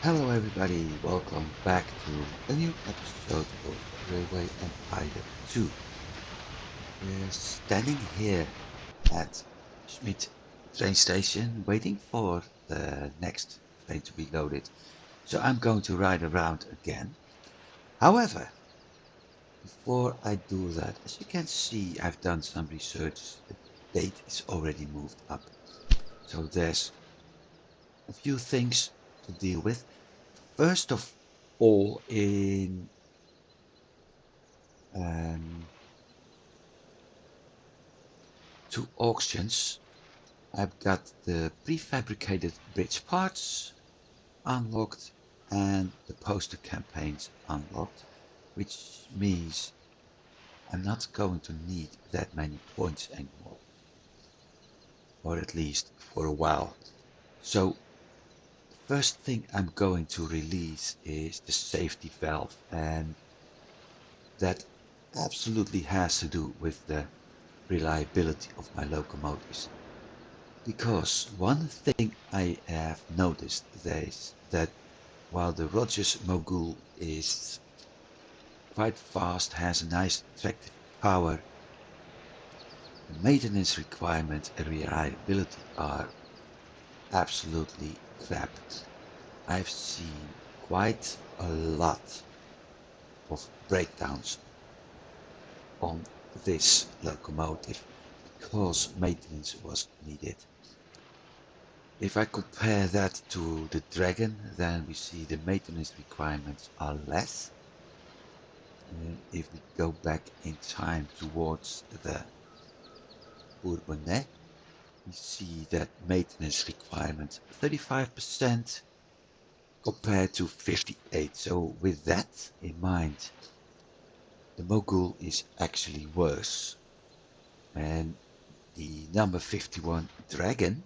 Hello everybody, welcome back to a new episode of Railway Empire 2. We're standing here at Schmidt train station waiting for the next train to be loaded. So I'm going to ride around again. However, before I do that, as you can see, I've done some research. The date is already moved up. So there's a few things to deal with. First of all, in um, two auctions, I've got the prefabricated bridge parts unlocked and the poster campaigns unlocked, which means I'm not going to need that many points anymore, or at least for a while. So the first thing I'm going to release is the safety valve, and that absolutely has to do with the reliability of my locomotives. Because one thing I have noticed is that while the Rogers Mogul is quite fast, has a nice attractive power, the maintenance requirements and reliability are absolutely crap. I've seen quite a lot of breakdowns on this locomotive because maintenance was needed. If I compare that to the Dragon, then we see the maintenance requirements are less. If we go back in time towards the Bourbonnais, we see that maintenance requirements 35% compared to 58. So with that in mind, the Mogul is actually worse. And the number 51 Dragon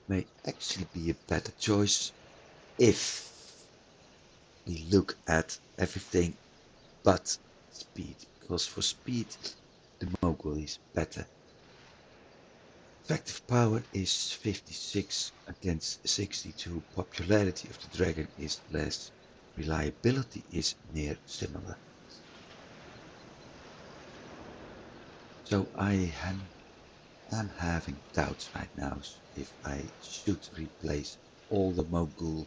may actually be a better choice if we look at everything but speed, because for speed the Mogul is better. Effective power is 56 against 62. Popularity of the Dragon is less. Reliability is near similar. So I am having doubts right now if I should replace all the Mogul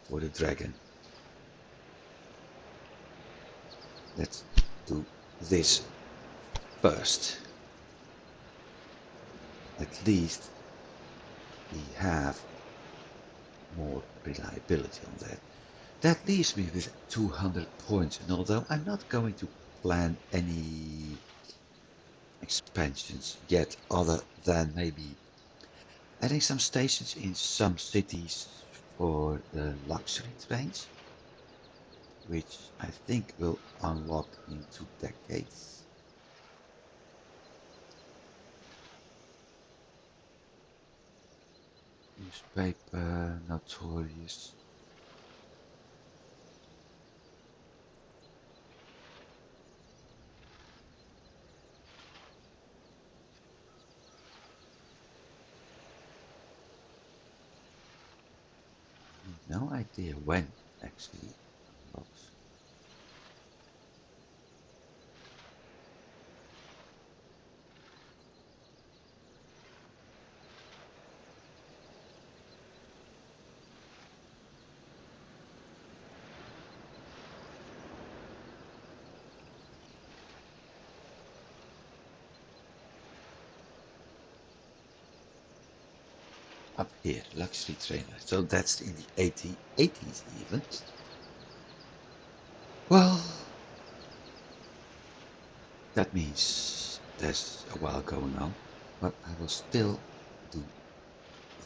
for the Dragon. Let's do this first. At least we have more reliability on that. That leaves me with 200 points, and although I'm not going to plan any expansions yet other than maybe adding some stations in some cities for the luxury trains, which I think will unlock in 2 decades. Newspaper, notorious. No idea when it actually unlocks. Up here, luxury trainer. So that's in the 80s even. Well, that means there's a while going on, but I will still do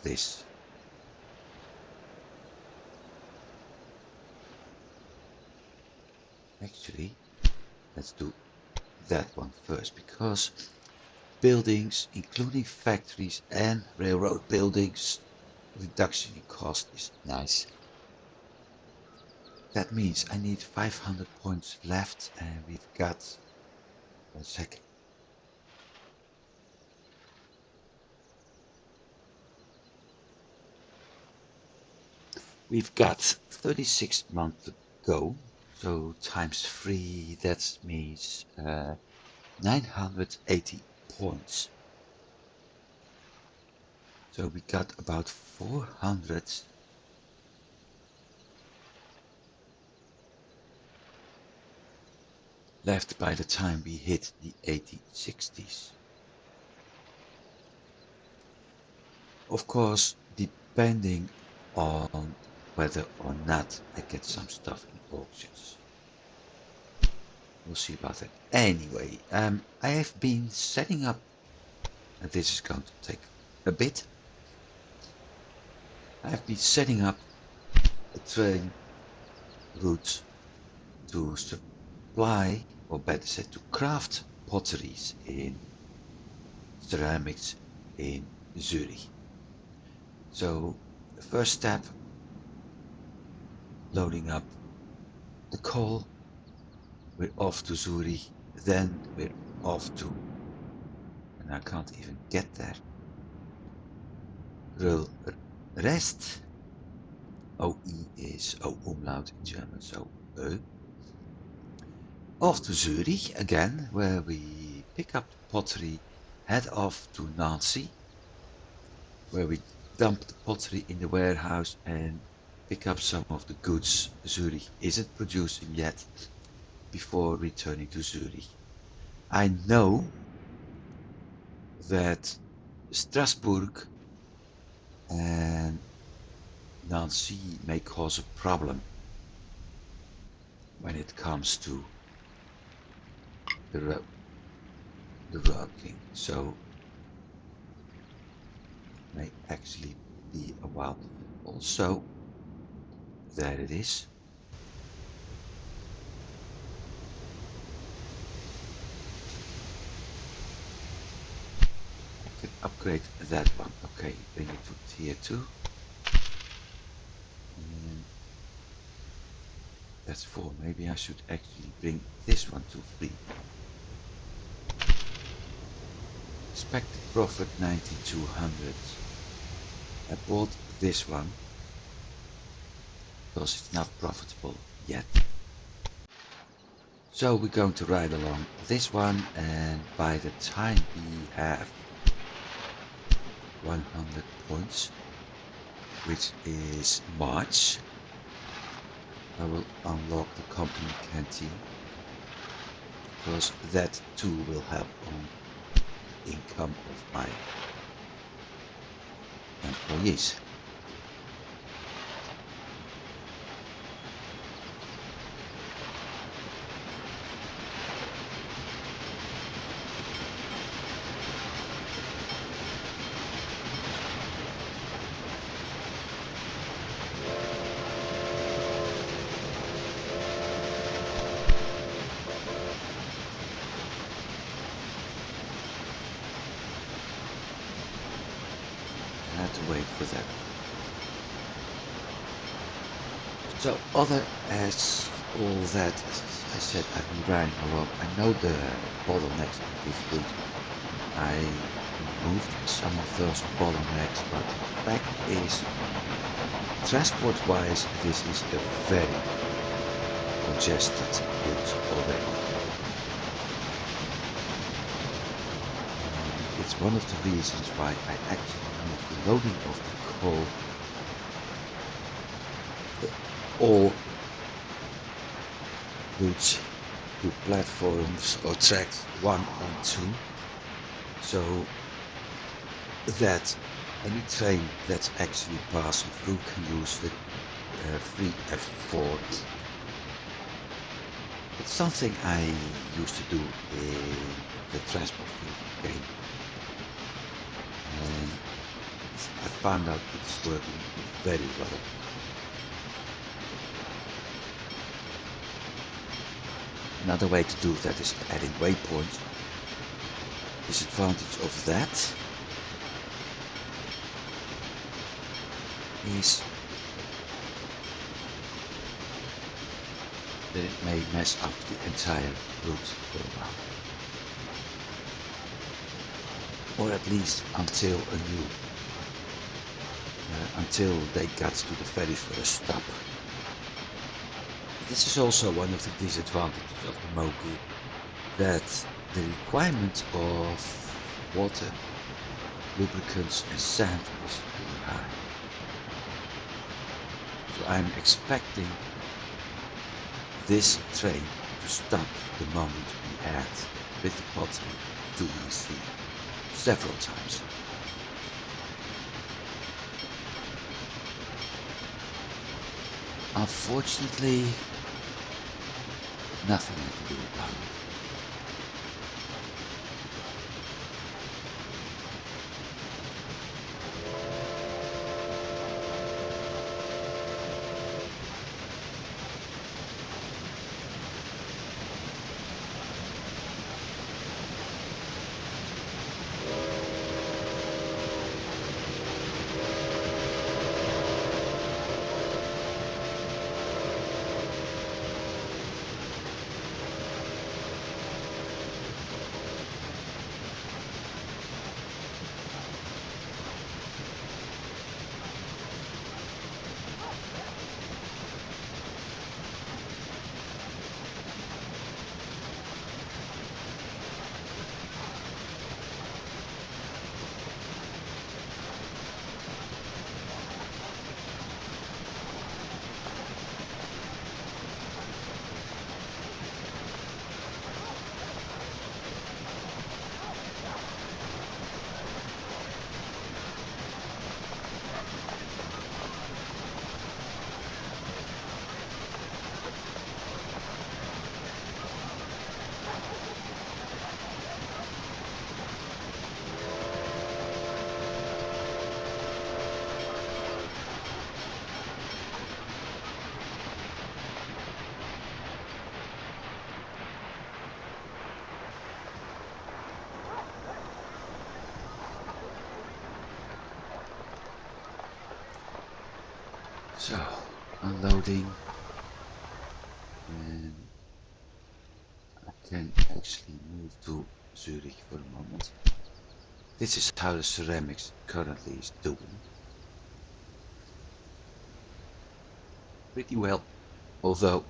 this. Actually, let's do that one first, because buildings, including factories and railroad buildings, reduction in cost is nice. That means I need 500 points left, and we've got 1 second. We've got 36 months to go, so times 3, that means 980 points. So we got about 400 left by the time we hit the 8060s. Of course, depending on whether or not I get some stuff in auctions. We'll see about that. Anyway, I have been setting up, and this is going to take a bit. I have been setting up a train route to supply, or better said, to craft potteries in ceramics in Zurich. So the first step, loading up the coal, we're off to Zurich, then we're off to, and I can't even get there, Rest. OE is O umlaut in German, so Ö. Off to Zurich again, where we pick up the pottery, head off to Nancy, where we dump the pottery in the warehouse and pick up some of the goods Zurich isn't producing yet before returning to Zurich. I know that Strasbourg and Nancy may cause a problem when it comes to the working, so may actually be a while. Also, there it is. I can upgrade that one. Okay, bring it to tier 2. And that's 4. Maybe I should actually bring this one to 3. Expected profit 9200. I bought this one because it's not profitable yet. So we're going to ride along this one, and by the time we have 100 points, which is March, I will unlock the company canteen, because that too will help on income of my employees. I had to wait for that. So other as all that, as I said, I've been riding along. I know the bottlenecks of this route. I removed some of those bottlenecks, but the fact is, transport-wise, this is a very congested route already. It's one of the reasons why I actually moved the loading of the coal all routes to platforms or tracks 1 and 2, so that any train that's actually passing through can use the free F4. It's something I used to do in the transport game, and I found out it's working very well. Another way to do that is adding waypoints. Disadvantage of that is that it may mess up the entire route for a while. Or at least until a new until they got to the very first stop. This is also one of the disadvantages of the Mogu, that the requirement of water, lubricants and sand is really high. So I'm expecting this train to stop the moment we add with the pot to EC several times. Unfortunately, nothing I can do about it. So, unloading, and I can actually move to Zurich for a moment. This is how the ceramics currently is doing. Pretty well, although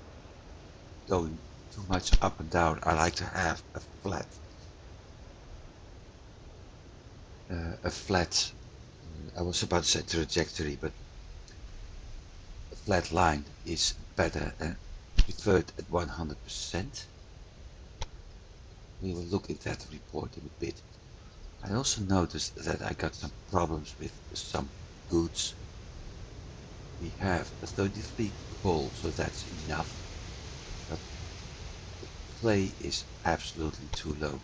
going too much up and down. I like to have a flat, I was about to say trajectory, but a flat line is better and preferred at 100%. We will look at that report in a bit. I also noticed that I got some problems with some goods. We have a 33 coal, so that's enough, but the clay is absolutely too low.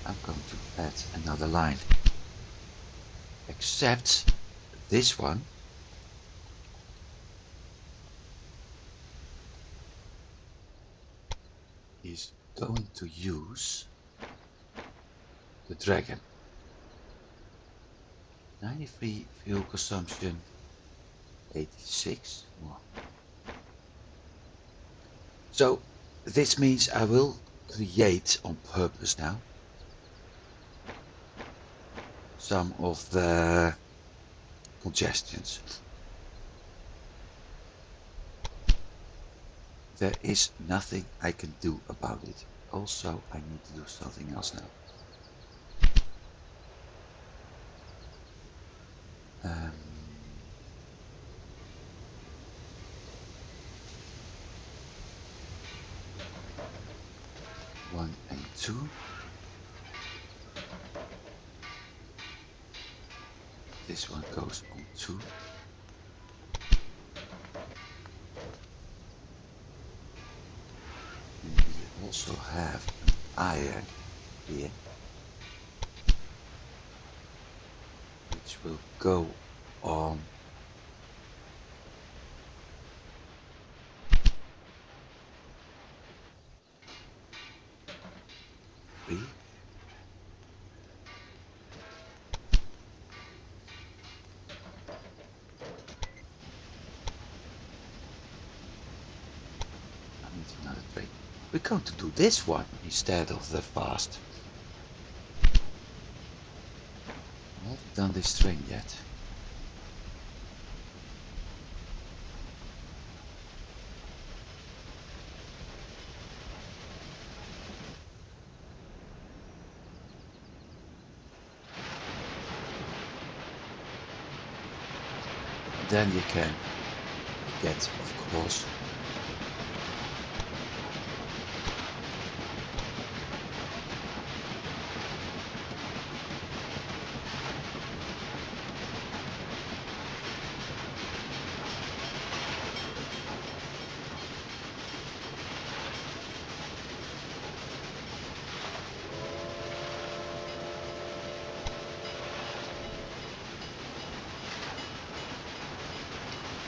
I'm going to add another line, except this one is going to use the Dragon. 93 fuel consumption, 86 more. So this means I will create on purpose now some of the congestions. There is nothing I can do about it. Also, I need to do something else now. Um, 1 and 2. This one goes on 2. And we also have an iron here, which will go on 3. We're going to do this one instead of the fast. I haven't done this train yet. Then you can get, of course,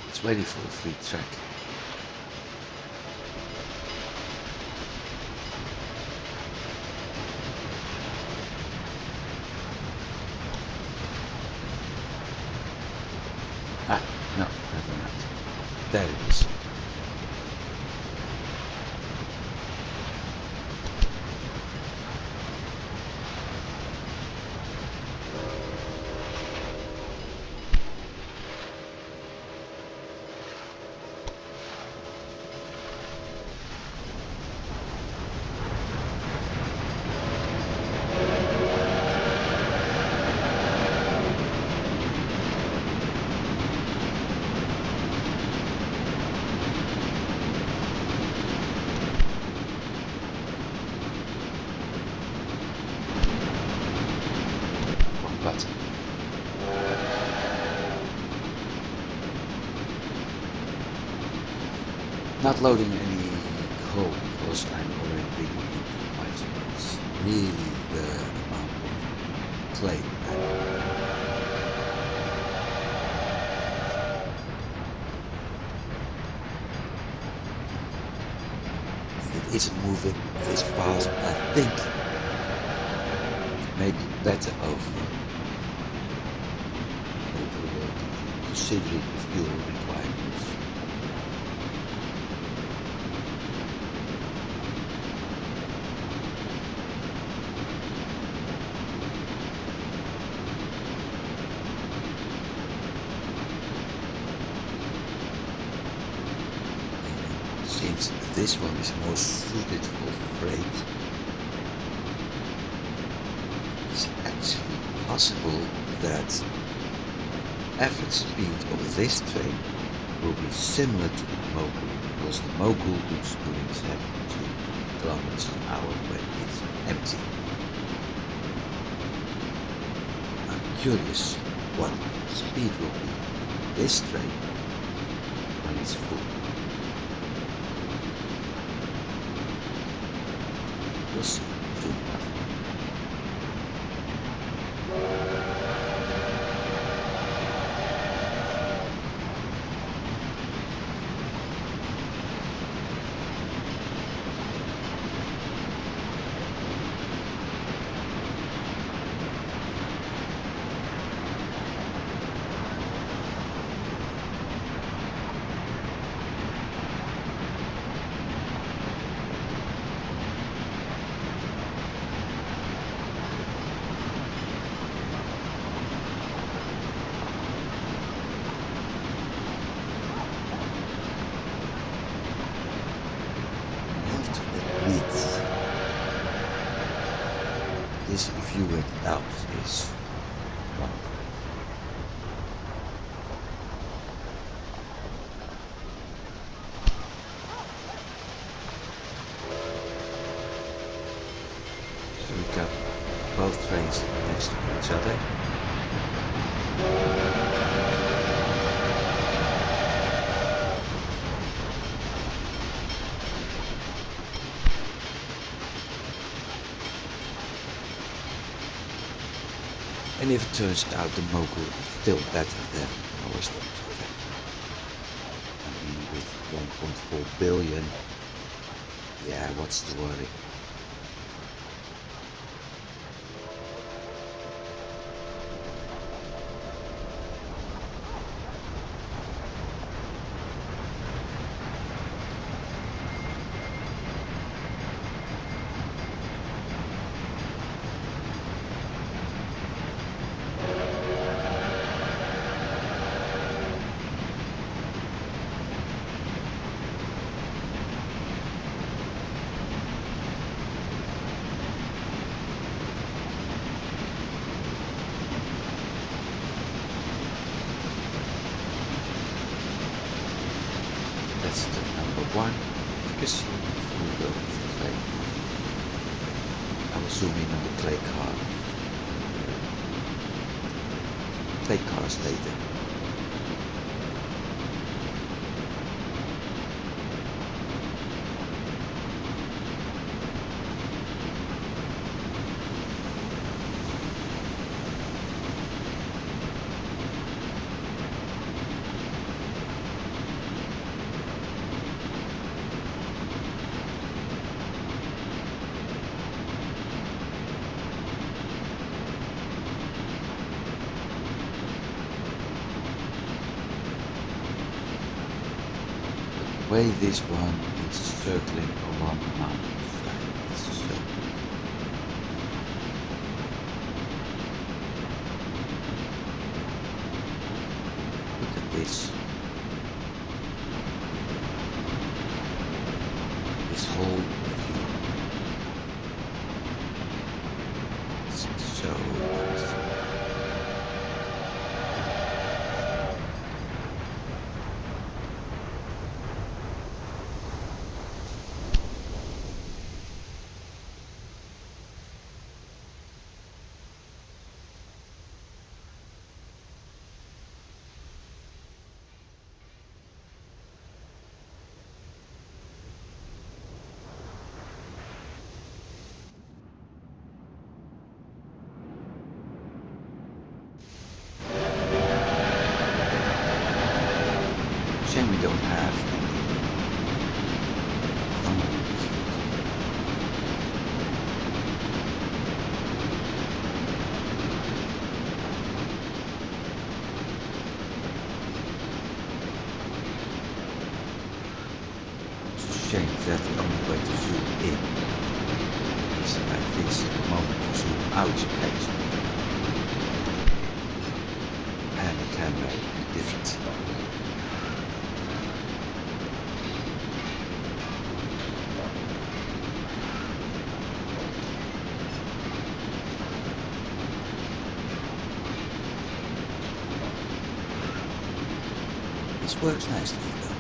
it's waiting for a free track. Ah, no, never mind. There it is. Wrong button. Not loading any code because I'm already digging into my it's really the amount of clay. It isn't moving this fast. I think it may be better over considering fuel requirements. Since this one is more suited for freight, it's actually possible that average speed of this train will be similar to the Mogul, because the Mogul is doing 72 kilometers an hour when it's empty. I'm curious what speed will be this train when it's full. We'll see soon enough. This view it out is wonderful. So we got both trains next to each other. And if it turns out the Mogul is still better than our steam train, I mean with 1.4 billion, yeah, what's the worry? that's the number 1 efficacy for the clay. I will zoom in on the clay cars later. The way this one is circling along the mountainside, it's so look at this whole view. It's so nice. Shame we don't have any thumbnails. It's a shame that the only way to zoom in is like this. The moment you zoom out you actually and the camera different. This works nicely though.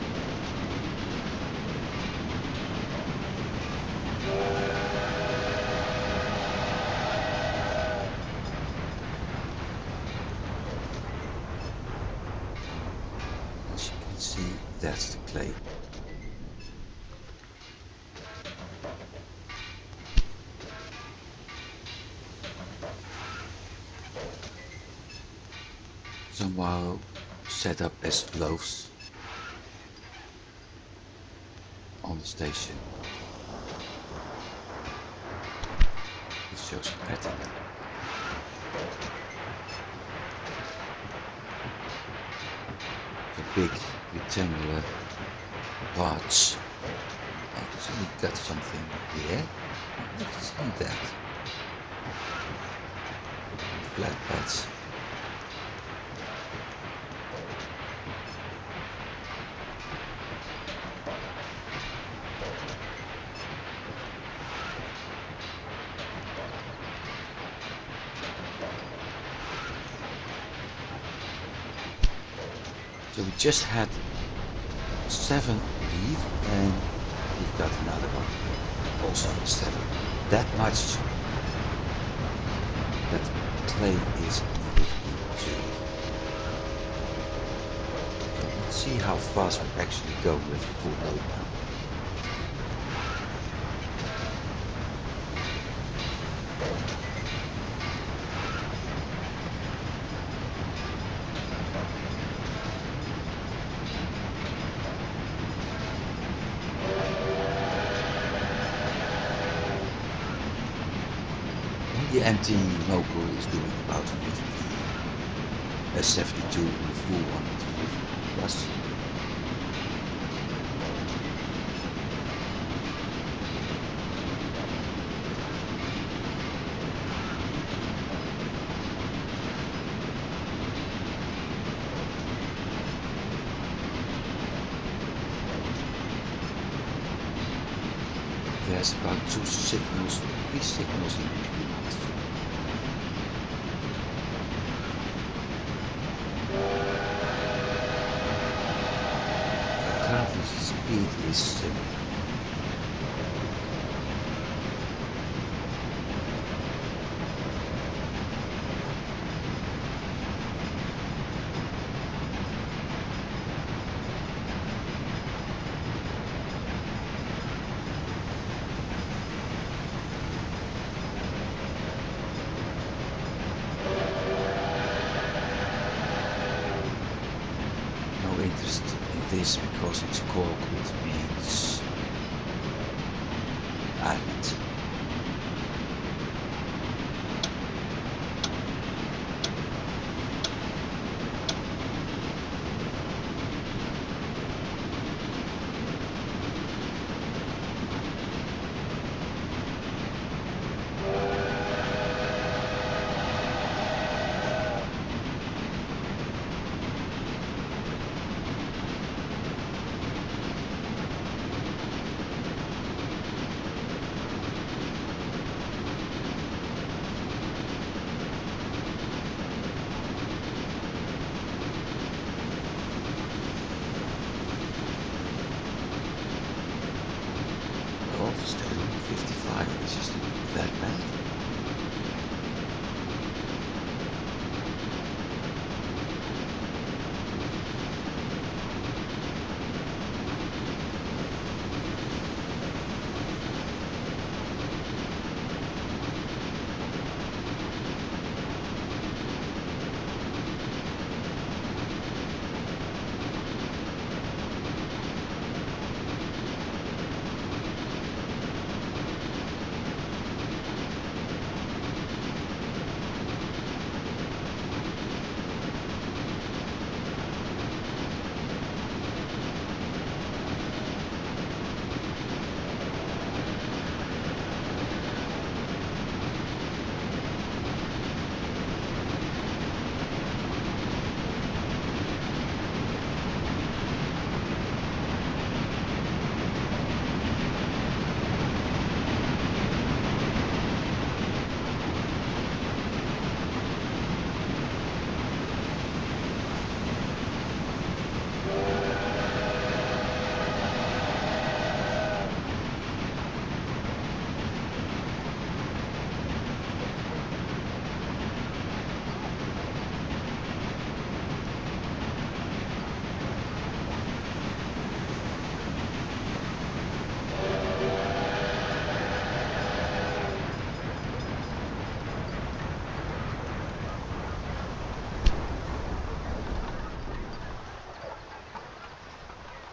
As you can see, that's the clay. Somehow set up as loaves on the station. It shows a pattern. The big rectangular parts actually got something here. Let's see that. Flat pads. So we just had 7 beef and we've got another one, also 7. That much that clay is needed into. So let's see how fast we actually go with full load now. The empty local is doing about 72 and the full one is 50 plus. There's about 3 signals in between. Currently speed is similar. No interest in this because it's cork, which means island. Well, still 55, which isn't that bad.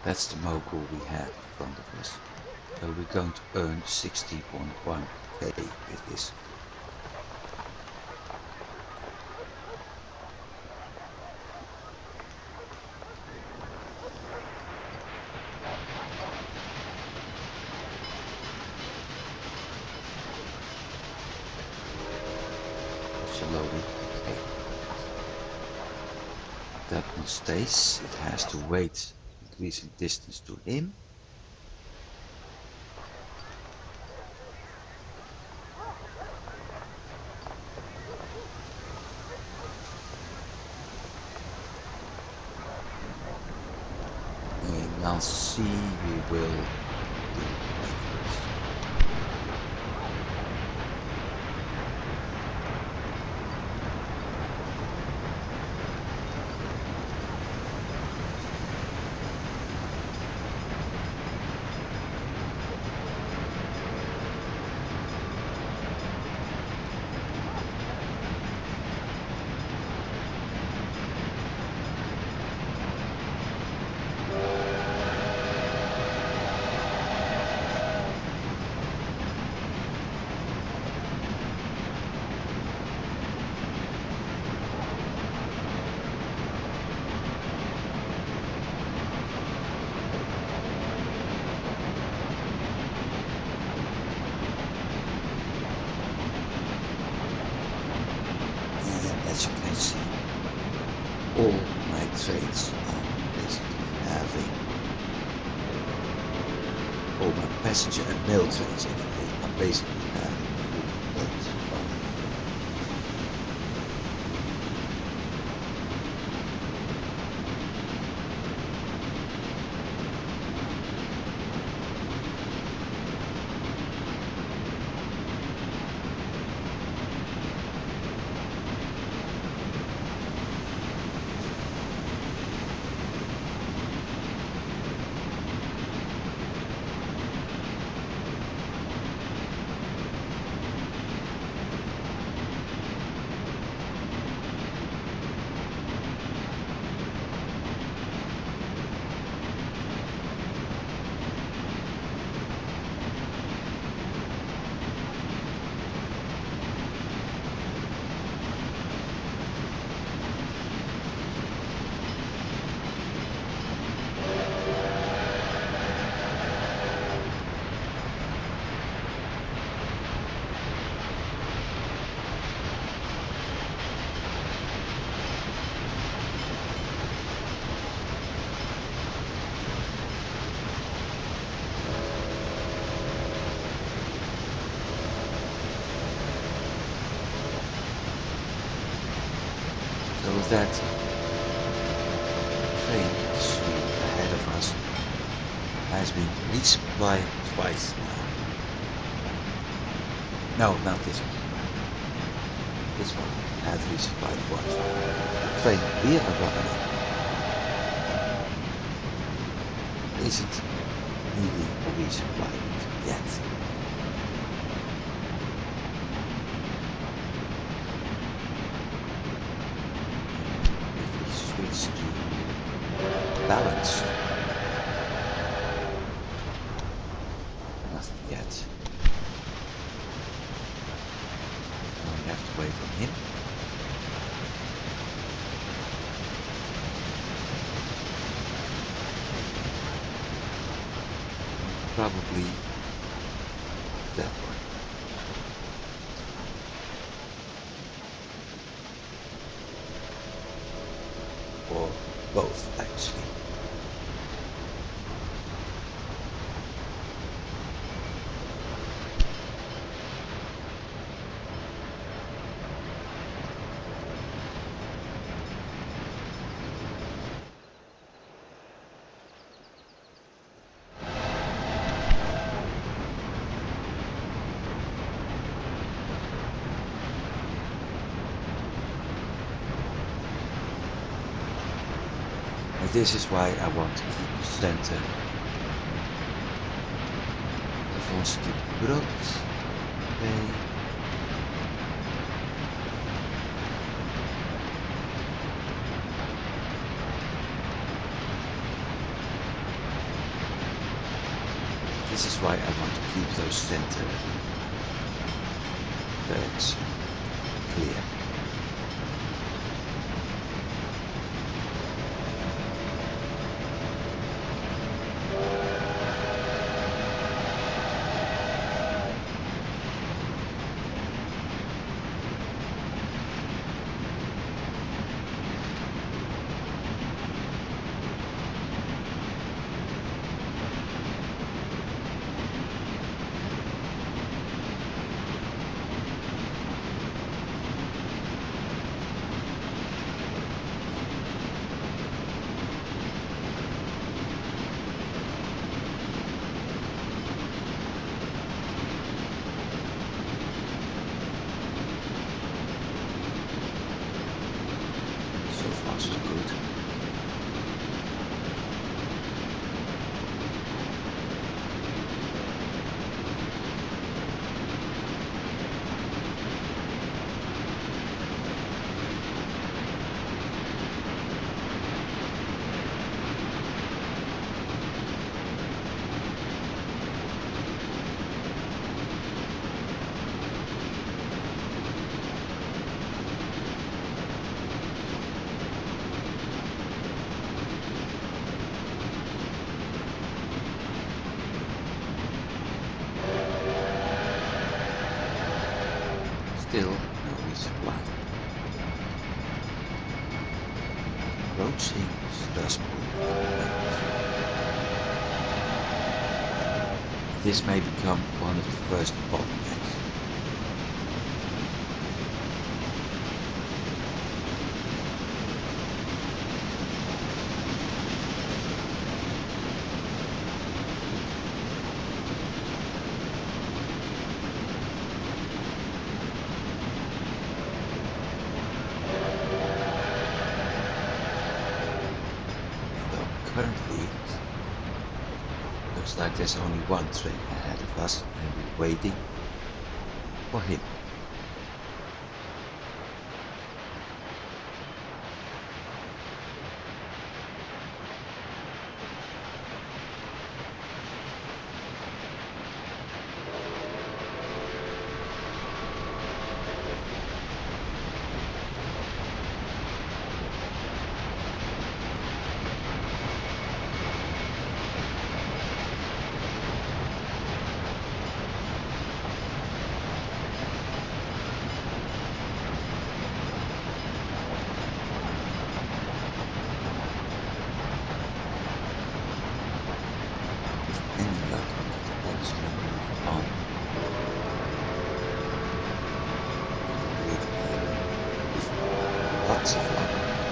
That's the mogul we have in front of us. So we're going to earn 60.1k with this. Also loading. Okay. That one stays. It has to wait increasing distance to him. In Nancy we will wait for this. As you can see, all my trades are basically having, all my passenger and mail trains actually are basically having full load only. that train stream ahead of us has been resupplied twice now. No, not this one. This one has resupplied once. The train we are running isn't really resupplied yet. If we switch to balanced, nothing yet. Now we have to wait on him. Probably that one. Or both, actually. And this is why I want to keep the center. Avance Brood. Okay. This is why I want to keep those center birds clear. So far so good. Still no resupply. Road seems does move at the moment. This may become one of the first bottlenecks. Currently, it looks like there's only one train ahead of us and we're waiting for him. Any luck, we could actually move on with lots of luck.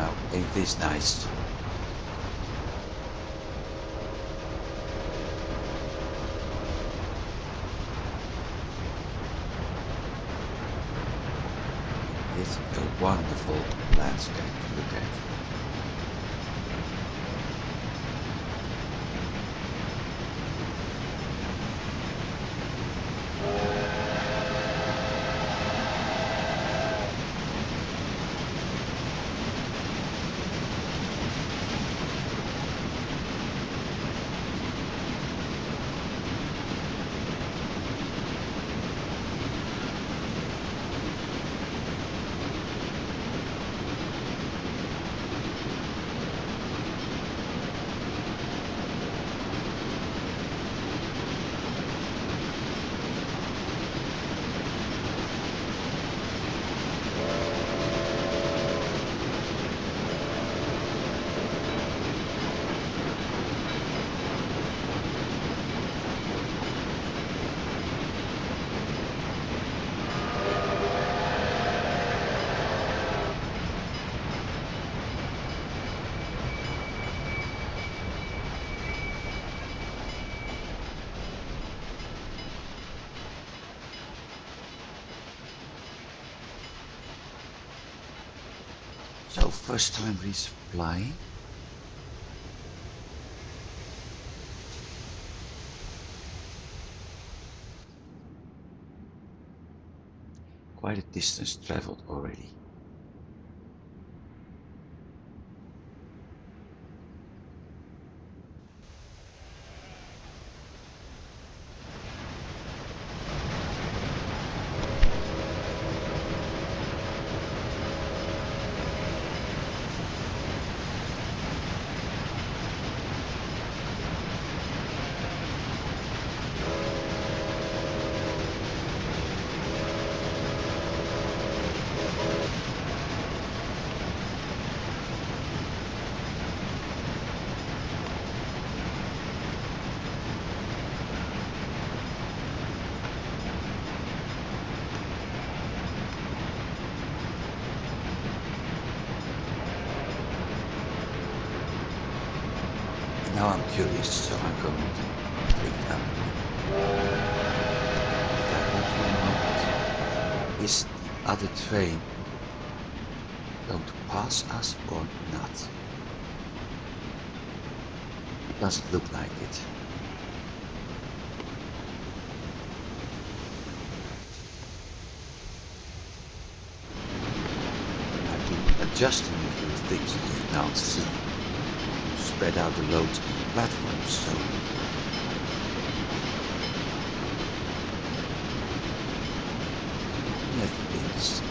Now, ain't this nice? It's a wonderful landscape to look at. So first time resupplying. Quite a distance traveled already. Now I'm curious, so I'm going to click down. If I hold for a moment, is the other train going to pass us or not? Doesn't look like it. I've been adjusting a few things you can now see. Spread out the loads on the platforms, so yeah, things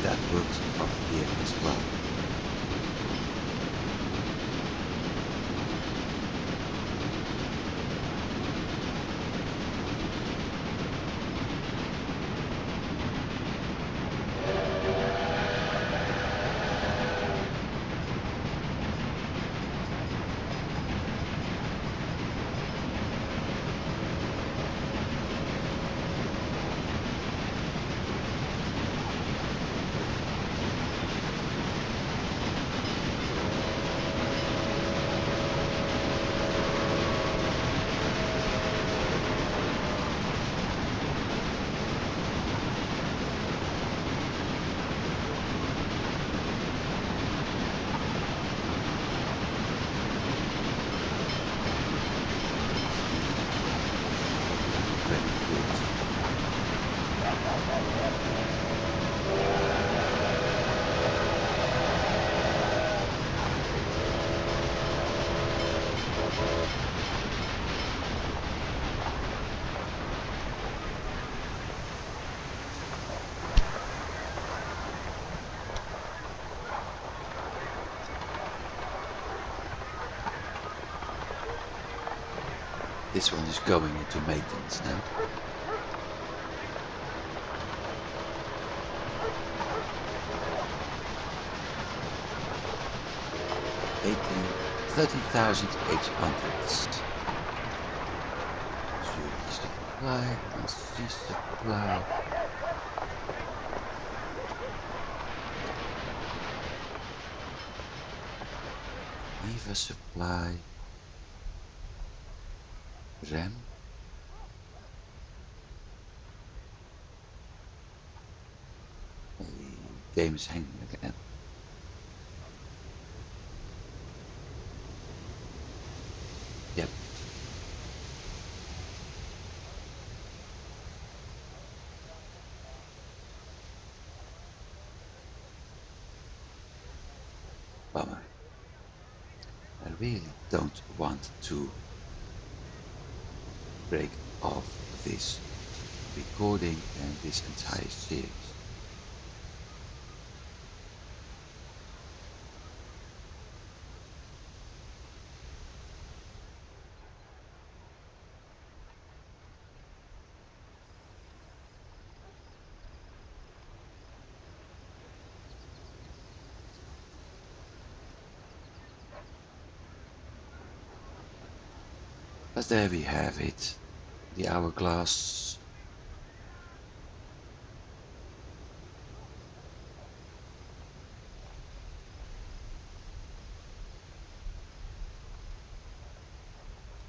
that works up here as well. This one is going into maintenance now. $13,800. Supply, LC supply. Never supply RAM. The game is hanging again. Yep. Bummer. I really don't want to break off this recording and this entire series. But there we have it, the hourglass.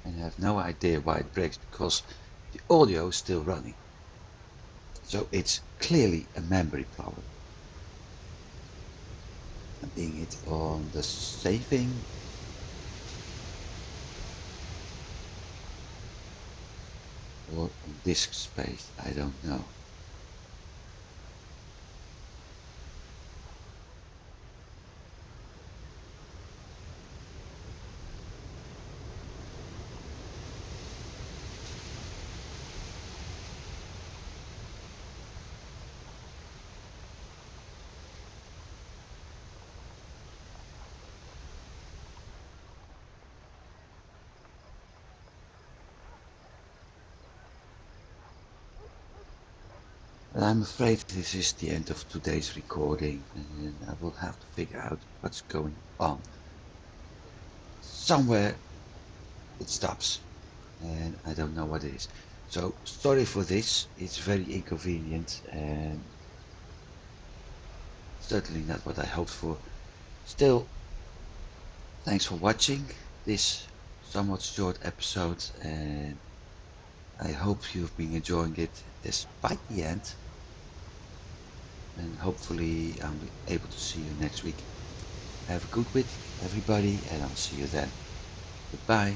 And I have no idea why it breaks, because the audio is still running. So it's clearly a memory problem. And being it on the saving or on disk space, I don't know. But I'm afraid this is the end of today's recording, and I will have to figure out what's going on. Somewhere it stops, and I don't know what it is. So sorry for this, it's very inconvenient and certainly not what I hoped for. Still, thanks for watching this somewhat short episode, and I hope you've been enjoying it despite the end. And hopefully I'll be able to see you next week. Have a good week, everybody, and I'll see you then. Goodbye.